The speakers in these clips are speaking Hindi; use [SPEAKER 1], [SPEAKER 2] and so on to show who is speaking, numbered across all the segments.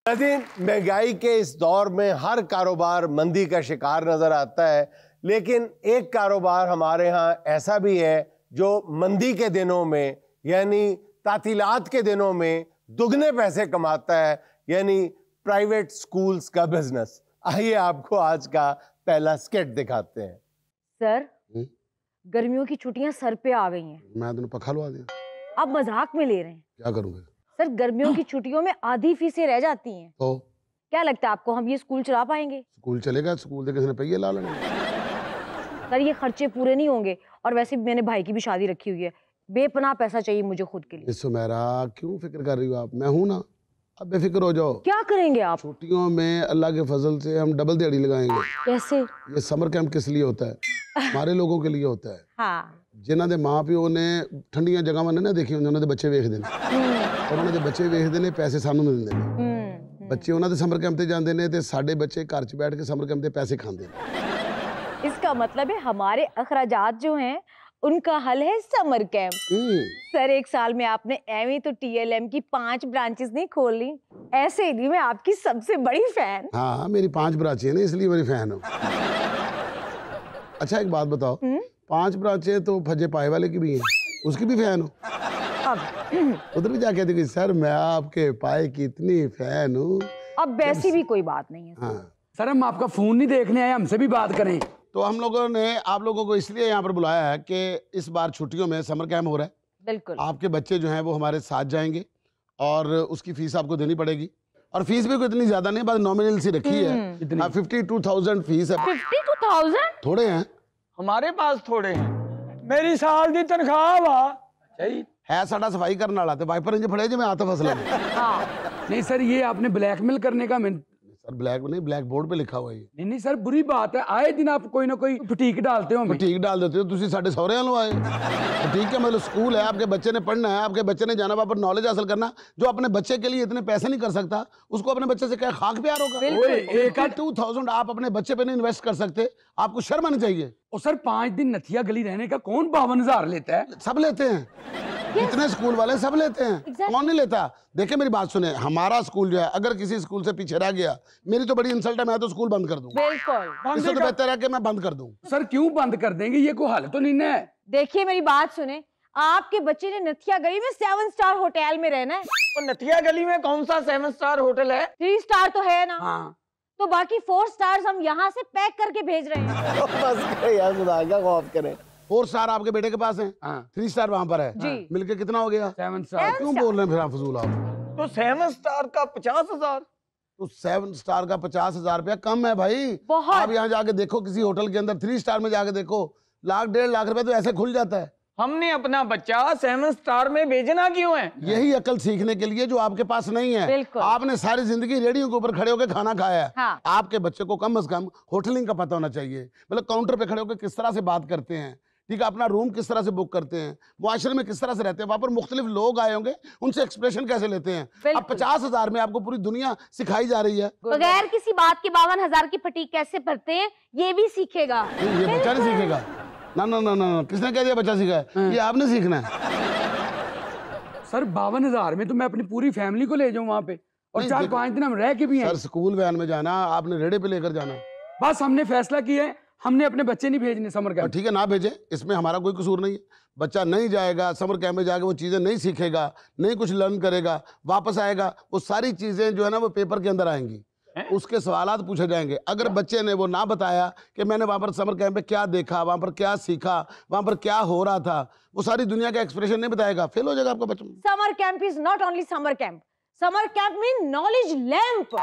[SPEAKER 1] नाज़रीन, महंगाई के इस दौर में हर कारोबार मंदी का शिकार नजर आता है, लेकिन एक कारोबार हमारे यहाँ ऐसा भी है जो मंदी के दिनों में यानी तातीलात के दिनों में दुगने पैसे कमाता है, यानी प्राइवेट स्कूल्स का बिजनेस। आइए आपको आज का पहला स्केट दिखाते हैं।
[SPEAKER 2] सर, गर्मियों की छुट्टियां सर पे आ गई हैं।
[SPEAKER 3] मैं तो पखा लवा दिया।
[SPEAKER 2] आप मजाक में ले रहे हैं।
[SPEAKER 3] क्या करूंगा
[SPEAKER 2] सर, गर्मियों की छुट्टियों में आधी फीसें रह जाती हैं।
[SPEAKER 3] तो
[SPEAKER 2] क्या लगता है आपको हम ये स्कूल चला पाएंगे?
[SPEAKER 3] स्कूल चलेगा, स्कूल से किसी ने पहिए ला लेंगे।
[SPEAKER 2] सर, ये खर्चे पूरे नहीं होंगे और वैसे भी मैंने भाई की भी शादी रखी हुई है। बेपनाह पैसा चाहिए मुझे खुद के लिए।
[SPEAKER 3] सुमेरा, क्यों फिक्र कर रही हो आप? मैं हूं ना, अब बेफिक्र हो जाओ।
[SPEAKER 2] क्या करेंगे आप?
[SPEAKER 3] छुट्टियों में अल्लाह के फजल से हम डबल दिहाड़ी लगाएंगे।
[SPEAKER 2] कैसे?
[SPEAKER 3] ये समर कैंप किस लिए होता है? हमारे लोगों के लिए होता है।
[SPEAKER 2] हाँ।
[SPEAKER 3] जिन्हों के माँ प्यो ने ठंडियां जगह ने ना देखी उन्होंने बच्चे वेख देने और उन्होंने बच्चे वेख देने, पैसे सानू मिलते हैं। बच्चे उन्होंने समर कैंप ते जाते हैं, साडे बच्चे घर च बैठ के समर कैंप ते पैसे खाते हैं।
[SPEAKER 2] इसका मतलब है हमारे अखराजात जो हैं उनका हल है समर कैंप। सर, एक साल में आपने एवं तो TLM की 5 ब्रांचेस नहीं खोल ली। ऐसे ही मैं आपकी सबसे बड़ी फैन।
[SPEAKER 3] हाँ, मेरी 5 ब्रांचें हैं इसलिए मेरी फैन हो। अच्छा, एक बात बताओ, 5 ब्रांचें तो फजे पाए वाले की भी हैं, उसकी भी फैन हो? उधर भी जाके देखिए, सर मैं आपके पाए की इतनी फैन हूँ।
[SPEAKER 2] अब वैसी भी कोई बात नहीं है।
[SPEAKER 3] हाँ।
[SPEAKER 4] सर, हम आपका फोन नहीं देखने आए, हमसे भी बात करें।
[SPEAKER 3] तो हम लोगों ने आप लोगों को इसलिए यहाँ पर बुलाया है कि इस बार छुट्टियों में समर कैंप हो रहा है।
[SPEAKER 2] बिल्कुल।
[SPEAKER 3] आपके बच्चे जो हैं वो हमारे साथ जाएंगे और उसकी फीस आपको देनी पड़ेगी। और फीस भी कोई इतनी ज्यादा नहीं, बस नॉमिनल सी रखी है। 52,000 फीस है।
[SPEAKER 2] 52,000?
[SPEAKER 3] थोड़े हैं
[SPEAKER 5] हमारे पास, थोड़े हैं। मेरी साल की तनख्वाह वा
[SPEAKER 3] है साडा सफाई करने वाला, तो वाइपर इंज फड़े जो मैं हाथ फसला।
[SPEAKER 4] नहीं सर, ये आपने ब्लैकमेल करने का
[SPEAKER 3] सर ब्लैक नहीं, ब्लैक बोर्ड पे लिखा हुआ है।
[SPEAKER 4] नहीं नहीं सर, बुरी बात है। आए दिन आप कोई ना कोई फटीक डालते हो।
[SPEAKER 3] फटीक डाल देते हो तुसी साडे सौरे वालों आए। फटीक का मतलब स्कूल है, आपके बच्चे ने पढ़ना है, आपके बच्चे ने जाना वहाँ पर नॉलेज हासिल करना। जो अपने बच्चे के लिए इतने पैसे नहीं कर सकता, उसको अपने बच्चे से क्या खाक प्यार होगा? 2,000 आप अपने बच्चे पे नहीं इन्वेस्ट कर सकते, आपको शर्म आनी चाहिए।
[SPEAKER 4] और सर 5 दिन नथिया गली रहने का कौन 52,000 लेता है?
[SPEAKER 3] सब लेते हैं, जितने स्कूल वाले सब लेते हैं। कौन नहीं लेता? देखिए मेरी बात सुने, हमारा स्कूल जो है अगर किसी स्कूल से पीछे रह गया, मेरी तो बड़ी इंसल्ट है, मैं तो स्कूल बंद कर दूं।
[SPEAKER 2] बिल्कुल।
[SPEAKER 3] इससे तो बेहतर है कि मैं बंद कर दूं।
[SPEAKER 4] सर क्यों बंद कर देंगे? ये कोई हाल तो नहीं है।
[SPEAKER 2] देखिए मेरी बात सुने, आपके बच्चे ने नथिया गली में 7 स्टार होटल में रहना है।
[SPEAKER 5] तो नथिया गली में कौन सा 7 स्टार होटल है?
[SPEAKER 2] 3 स्टार तो है ना।
[SPEAKER 4] हाँ।
[SPEAKER 2] तो बाकी 4 स्टार्स हम यहाँ से पैक करके भेज रहे हैं।
[SPEAKER 1] बस यार, खुदा का खौफ करें।
[SPEAKER 3] 4 स्टार आपके बेटे के पास है,
[SPEAKER 4] हाँ।
[SPEAKER 3] 3 स्टार वहाँ पर है
[SPEAKER 2] जी।
[SPEAKER 3] मिलके कितना हो गया?
[SPEAKER 4] 7 स्टार।
[SPEAKER 3] क्यों बोल रहे हैं फिर आप फजूल? आप
[SPEAKER 5] तो 7 स्टार का 50,000।
[SPEAKER 3] तो 7 स्टार का 50,000 रुपया कम है भाई।
[SPEAKER 2] बहुत।
[SPEAKER 3] आप यहाँ जाके देखो किसी होटल के अंदर 3 स्टार में जाके देखो, 1,00,000 1.5 लाख रुपए तो ऐसे खुल जाता है।
[SPEAKER 5] हमने अपना बच्चा 7 स्टार में भेजना क्यों है?
[SPEAKER 3] यही अकल सीखने के लिए जो आपके पास नहीं है।
[SPEAKER 2] बिल्कुल।
[SPEAKER 3] आपने सारी जिंदगी रेडियो के ऊपर खड़े होकर खाना खाया है।
[SPEAKER 2] हाँ।
[SPEAKER 3] आपके बच्चे को कम से कम होटलिंग का पता होना चाहिए, मतलब काउंटर पे खड़े होकर किस तरह से बात करते हैं, ठीक है, अपना रूम किस तरह से बुक करते हैं, मुआशरे में किस तरह से रहते हैं, वहां पर मुख्तलिफ लोग आए होंगे, उनसे एक्सप्रेशन कैसे लेते हैं। अब 50,000 में आपको पूरी दुनिया सिखाई जा रही है।
[SPEAKER 2] बगैर किसी बात के 52,000 की फटीक कैसे भरते हैं ये भी सीखेगा।
[SPEAKER 3] ये बच्चा नहीं सीखेगा। ना ना ना ना, किसने कह दिया बच्चा सीखा है? ये आपने सीखना है।
[SPEAKER 4] सर 52,000 में तो मैं अपनी पूरी फैमिली को ले जाऊं वहाँ पे, और 4-5 दिन हम रह के भी हैं।
[SPEAKER 3] सर स्कूल वैन में जाना, आपने रेड़े पे लेकर जाना।
[SPEAKER 4] बस हमने फैसला किया है, हमने अपने बच्चे नहीं भेजने समर कैंप।
[SPEAKER 3] ठीक है, ना भेजे, इसमें हमारा कोई कसूर नहीं है। बच्चा नहीं जाएगा समर कैंप में, जाके वो चीज़ें नहीं सीखेगा, नहीं कुछ लर्न करेगा, वापस आएगा, वो सारी चीज़ें जो है ना वो पेपर के अंदर आएंगी, उसके सवालात पूछे जाएंगे। अगर बच्चे ने वो ना बताया कि मैंने वहाँ पर समर कैंप में क्या देखा, वहाँ पर क्या सीखा, वहाँ पर क्या हो रहा था, वो सारी दुनिया का एक्सप्रेशन नहीं बताएगा, फेल हो जाएगा आपका बच्चा।
[SPEAKER 2] Summer camp is not only summer camp, summer camp mean knowledge lamp.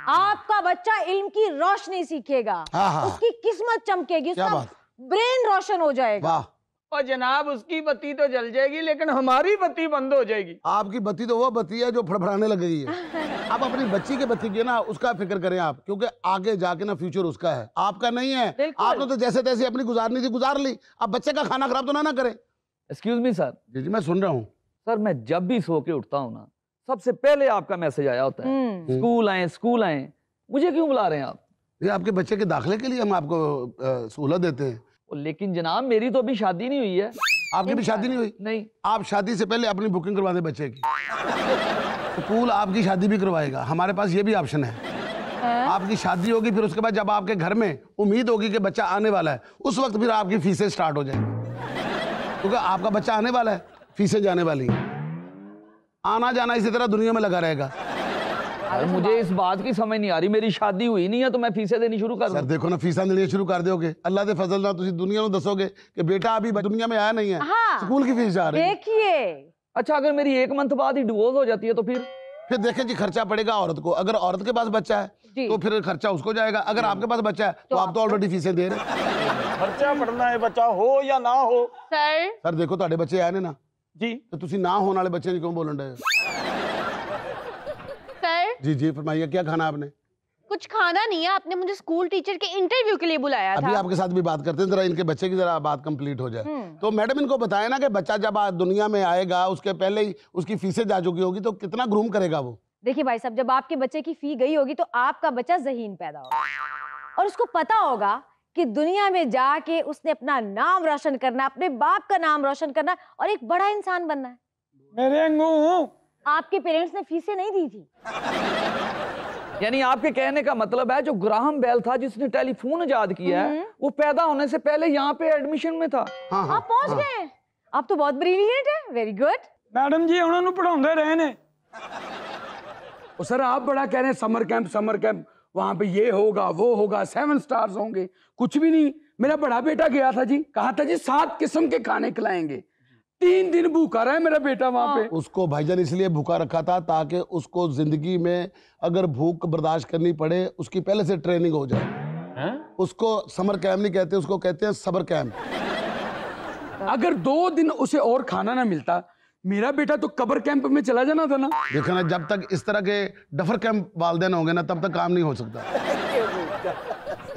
[SPEAKER 2] आपका बच्चा इल्म की रोशनी सीखेगा।
[SPEAKER 3] हाँ।
[SPEAKER 2] उसकी किस्मत चमकेगी, उसका ब्रेन रोशन हो जाएगा।
[SPEAKER 3] वाह।
[SPEAKER 5] और जनाब उसकी बत्ती तो जल जाएगी लेकिन हमारी बत्ती बंद हो जाएगी।
[SPEAKER 3] आपकी बत्ती तो वो बत्ती है जो फड़फड़ाने लग गई है। आप अपनी बच्ची की बत्ती की ना उसका फिक्र करें आप, क्योंकि आगे जाके ना फ्यूचर उसका है, आपका नहीं है। आपने तो जैसे तैसे अपनी गुजारनी थी गुजार ली, अब बच्चे का खाना खराब तो ना करें।
[SPEAKER 6] Excuse me sir.
[SPEAKER 3] जी मैं सुन रहा हूँ।
[SPEAKER 6] सर मैं जब भी सो के उठता हूँ ना, सबसे पहले आपका मैसेज आया होता है, स्कूल आए स्कूल आए। मुझे क्यों बुला रहे हैं आप?
[SPEAKER 3] ये आपके बच्चे के दाखिले के लिए हम आपको सहूलत देते हैं।
[SPEAKER 6] लेकिन जनाब मेरी तो अभी शादी नहीं हुई है।
[SPEAKER 3] आपकी भी शादी नहीं हुई?
[SPEAKER 6] नहीं।
[SPEAKER 3] आप शादी से पहले अपनी बुकिंग करवा दें बच्चे की। स्कूल आपकी शादी भी करवाएगा, हमारे पास ये भी ऑप्शन है। आपकी शादी होगी, फिर उसके बाद जब आपके घर में उम्मीद होगी कि बच्चा आने वाला है, उस वक्त फिर आपकी फीसें स्टार्ट हो जाएंगी, क्योंकि आपका बच्चा आने वाला है, फीसें जाने वाली हैं। आना जाना इसी तरह दुनिया में लगा रहेगा।
[SPEAKER 6] अरे मुझे इस बात की समझ नहीं आ रही, मेरी शादी हुई नहीं है तो मैं फीसें देनी शुरू कर दूं?
[SPEAKER 3] सर देखो ना, फीसा देनी शुरू कर दोगे, अल्लाह दे फजल ना तुसी दुनिया में दसोगे कि बेटा अभी दुनिया में आया नहीं है,
[SPEAKER 2] हाँ।
[SPEAKER 3] स्कूल की फीस जा रही है।
[SPEAKER 2] देखिए,
[SPEAKER 6] अच्छा अगर मेरी 1 मंथ बाद ही डिवोर्स हो जाती है तो
[SPEAKER 3] फिर देखें जी, खर्चा पड़ेगा औरत को। अगर औरत के पास बच्चा है तो फिर खर्चा उसको जाएगा, अगर आपके पास बच्चा है तो आप तो ऑलरेडी फीसें दे रहे हैं।
[SPEAKER 5] खर्चा पड़ना है, बच्चा हो या ना हो।
[SPEAKER 3] सर देखो ਤੁਹਾਡੇ ਬੱਚੇ ਆਏ ਨੇ ਨਾ
[SPEAKER 5] जी,
[SPEAKER 3] तो ਤੁਸੀਂ ना होने वाले बच्चे क्यों बोलन रहे हो?
[SPEAKER 7] सर
[SPEAKER 3] जी जी फरमाइए, क्या खाना आपने?
[SPEAKER 7] कुछ खाना नहीं है, आपने मुझे स्कूल टीचर के इंटरव्यू के लिए बुलाया
[SPEAKER 3] अभी
[SPEAKER 7] था।
[SPEAKER 3] आपके साथ भी बात करते हैं, जरा इनके बच्चे की जरा बात कंप्लीट हो जाए। तो मैडम इनको बताए ना कि बच्चा जब दुनिया में आएगा उसके पहले ही उसकी फीसें जा चुकी होगी, तो कितना ग्रूम करेगा वो?
[SPEAKER 2] देखिए भाई साहब, जब आपके बच्चे की फी गई होगी तो आपका बच्चा ज़हीन पैदा होगा और उसको पता होगा कि दुनिया में जाके उसने अपना नाम रोशन करना, अपने बाप का नाम रोशन करना और एक बड़ा इंसान बनना है।
[SPEAKER 5] मेरे अंगू
[SPEAKER 2] आपके पेरेंट्स ने फीसें नहीं दी थी।
[SPEAKER 6] यानी आपके कहने का मतलब है जो ग्राहम बेल था जिसने टेलीफोन इजाद किया है, वो पैदा होने से पहले यहाँ पे एडमिशन में था।
[SPEAKER 3] हाँ हाँ
[SPEAKER 2] आप पहुंच गए, आप तो बहुत ब्रिलियंट है, वेरी गुड।
[SPEAKER 5] मैडम जी उन्होंने पढ़ाते रहे ने।
[SPEAKER 4] और सर आप बड़ा कह रहे हैं समर कैंप, वहां पे ये होगा वो होगा, 7 स्टार्स होंगे, कुछ भी नहीं। मेरा बड़ा बेटा गया था जी, कहा था जी 7 किस्म के खाने खिलाएंगे, 3 दिन भूखा रहा है मेरा बेटा वहां पे।
[SPEAKER 3] उसको भाईजान इसलिए भूखा रखा था ताकि उसको जिंदगी में अगर भूख बर्दाश्त करनी पड़े उसकी पहले से ट्रेनिंग हो जाए। उसको समर कैंप नहीं कहते, उसको कहते हैं सबर कैंप।
[SPEAKER 4] अगर 2 दिन उसे और खाना ना मिलता, मेरा बेटा तो कब्र कैंप में चला जाना था ना।
[SPEAKER 3] देखो ना, जब तक इस तरह के डफर कैंप वालदेन होंगे ना, तब तक काम नहीं हो सकता।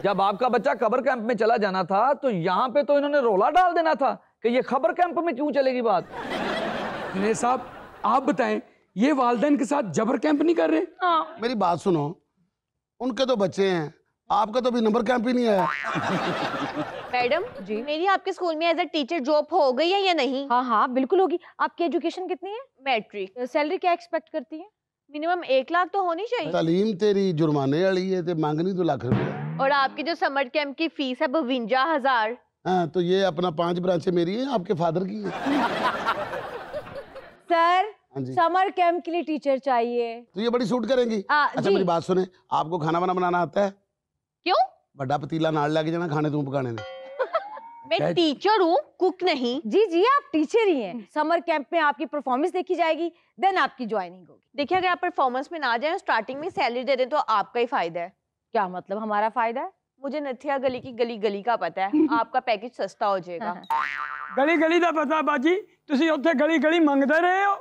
[SPEAKER 6] जब आपका बच्चा कब्र कैंप में चला जाना था तो यहाँ पे तो इन्होंने रोला डाल देना था कि ये खबर कैंप में क्यों चलेगी बात।
[SPEAKER 4] दिनेश साहब आप बताएं, ये वालदैन के साथ जबर कैंप नहीं कर रहे?
[SPEAKER 3] मेरी बात सुनो, उनके तो बच्चे हैं, आपका तो अभी नंबर कैंप ही नहीं आया।
[SPEAKER 7] मैडम जी, मेरी आपके स्कूल में एज अ टीचर जॉब हो गई है या नहीं?
[SPEAKER 2] हाँ हाँ बिल्कुल होगी। आपकी एजुकेशन कितनी है?
[SPEAKER 7] मैट्रिक।
[SPEAKER 2] सैलरी क्या एक्सपेक्ट करती है?
[SPEAKER 7] मिनिमम 1 लाख तो होनी चाहिए।
[SPEAKER 3] तालीम तेरी जुर्माने वाली है, ते मांगनी 2 लाख रुपया।
[SPEAKER 7] और आपकी जो समर कैंप की फीस है 52,000।
[SPEAKER 3] हाँ, तो ये अपना 5 ब्रांचें मेरी हैं, आपके फादर की है।
[SPEAKER 2] सर
[SPEAKER 3] हाँ जी।
[SPEAKER 2] समर कैंप के लिए टीचर चाहिए।
[SPEAKER 3] तो ये बड़ी सूट करेंगी। अच्छा
[SPEAKER 2] जी।
[SPEAKER 3] मेरी बात सुने, आपको खाना बनाना आता है?
[SPEAKER 7] क्यों?
[SPEAKER 3] बड़ा पतीला नाल लेके जाना, खाने तू पकाने ने।
[SPEAKER 7] मैं टीचर हूँ, कुक नहीं।
[SPEAKER 2] जी जी आप टीचर ही हैं। समर कैंप में आपकी परफॉर्मेंस देखी जाएगी, देन आपकी ज्वाइनिंग होगी।
[SPEAKER 7] देखिए अगर आप परफॉर्मेंस में ना जाए, स्टार्टिंग में सैलरी दे दें तो आपका ही फायदा है।
[SPEAKER 2] क्या मतलब हमारा फायदा है?
[SPEAKER 7] मुझे नथिया गली की गली का पता है, आपका पैकेज सस्ता हो जाएगा।
[SPEAKER 5] गली का पता बाजी, तुसी उत्थे गली मंगते रहे हो।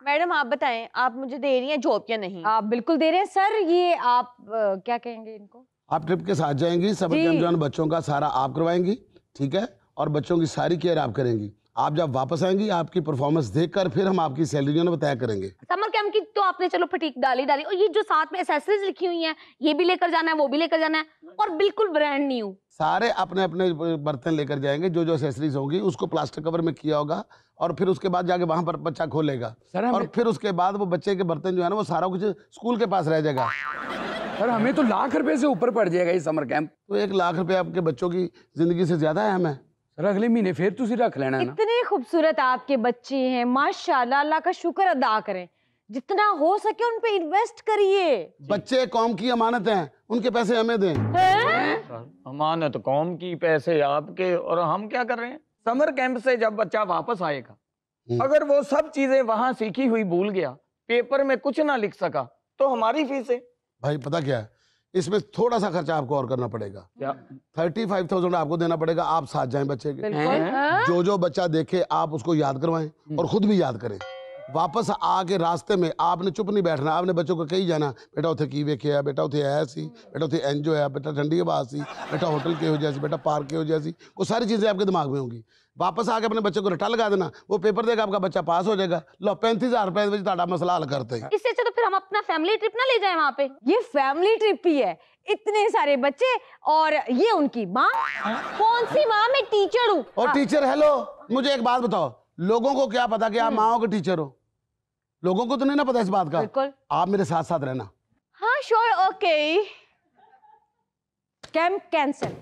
[SPEAKER 7] मैडम आप बताएं, आप मुझे दे रही हैं जॉब या नहीं?
[SPEAKER 2] आप बिल्कुल दे रहे हैं सर। ये आप क्या कहेंगे इनको?
[SPEAKER 3] आप ट्रिप के साथ जाएंगी, समर कैंप जो है बच्चों का सारा आप करवाएंगी, ठीक है, और बच्चों की सारी केयर आप करेंगी। आप जब वापस आएंगी आपकी परफॉर्मेंस देखकर फिर हम आपकी सैलरी जो है तय करेंगे।
[SPEAKER 8] समर कैंप की तो आपने चलो फटीक डाली, और ये जो साथ में एसेसरीज लिखी हुई हैं, ये भी लेकर जाना है, वो भी लेकर जाना है, और बिल्कुल ब्रांड न्यू।
[SPEAKER 3] सारे अपने अपने बर्तन लेकर जाएंगे, जो जो एसेसरीज होंगी उसको प्लास्टिक कवर में किया होगा, और फिर उसके बाद जाके वहां पर बच्चा खोलेगा, और फिर उसके बाद वो बच्चे के बर्तन जो है ना वो सारा कुछ स्कूल के पास रह जाएगा।
[SPEAKER 4] सर हमें तो लाख रुपए से ऊपर पड़ जाएगा ये समर कैंप।
[SPEAKER 3] तो 1 लाख रुपए आपके बच्चों की जिंदगी से ज्यादा है हमें।
[SPEAKER 4] सर अगले महीने फिर तुसी रख लेना ना।
[SPEAKER 2] इतने खूबसूरत आपके बच्चे हैं, माशाल्लाह, अल्लाह का शुक्र अदा करें। जितना हो सके उन पे इन्वेस्ट करिए।
[SPEAKER 3] बच्चे कौम की अमानत हैं, उनके पैसे हमें दें।
[SPEAKER 5] अमानत कौम की, पैसे आपके, और हम क्या कर रहे हैं? समर कैंप से जब बच्चा वापस आएगा, अगर वो सब चीजें वहां सीखी हुई भूल गया, पेपर में कुछ ना लिख सका, तो हमारी फीस है।
[SPEAKER 3] भाई पता क्या है, इसमें थोड़ा सा खर्चा आपको और करना पड़ेगा। 35,000 आपको देना पड़ेगा। आप साथ जाएं बच्चे के, जो जो बच्चा देखे आप उसको याद करवाएं और खुद भी याद करें। वापस आके रास्ते में आपने चुप नहीं बैठना, आपने बच्चों को कही जाना, बेटा उथे की वेखिया, बेटा उथे आया सी, बेटा उथे एंजो है, बेटा ठंडी हवा सी, बेटा होटल के हो जैसी, बेटा पार्क के हो जैसी, वो सारी चीजें आपके दिमाग में होंगी। वापस आके अपने बच्चे को रट्टा लगा देना, वो पेपर देगा, आपका बच्चा पास हो जाएगा। लो 35,000 रुपए में ताड़ा मसला हल करते हैं।
[SPEAKER 8] इससे अच्छा तो फिर हम अपना फैमिली ट्रिप ना ले जाएं वहाँ पे।
[SPEAKER 2] ये फैमिली ट्रिप ही है, इतने सारे बच्चे और ये उनकी माँ।
[SPEAKER 7] कौन सी माँ? मैं टीचर हूँ।
[SPEAKER 3] और टीचर, हेलो, मुझे एक बात बताओ, लोगों को क्या पता कि आप माओ के टीचर हो? लोगों को तो नहीं ना पता इस बात का।
[SPEAKER 2] बिल्कुल।
[SPEAKER 3] आप मेरे साथ साथ रहना।
[SPEAKER 7] हाँ श्योर, ओके।
[SPEAKER 2] Camp cancel.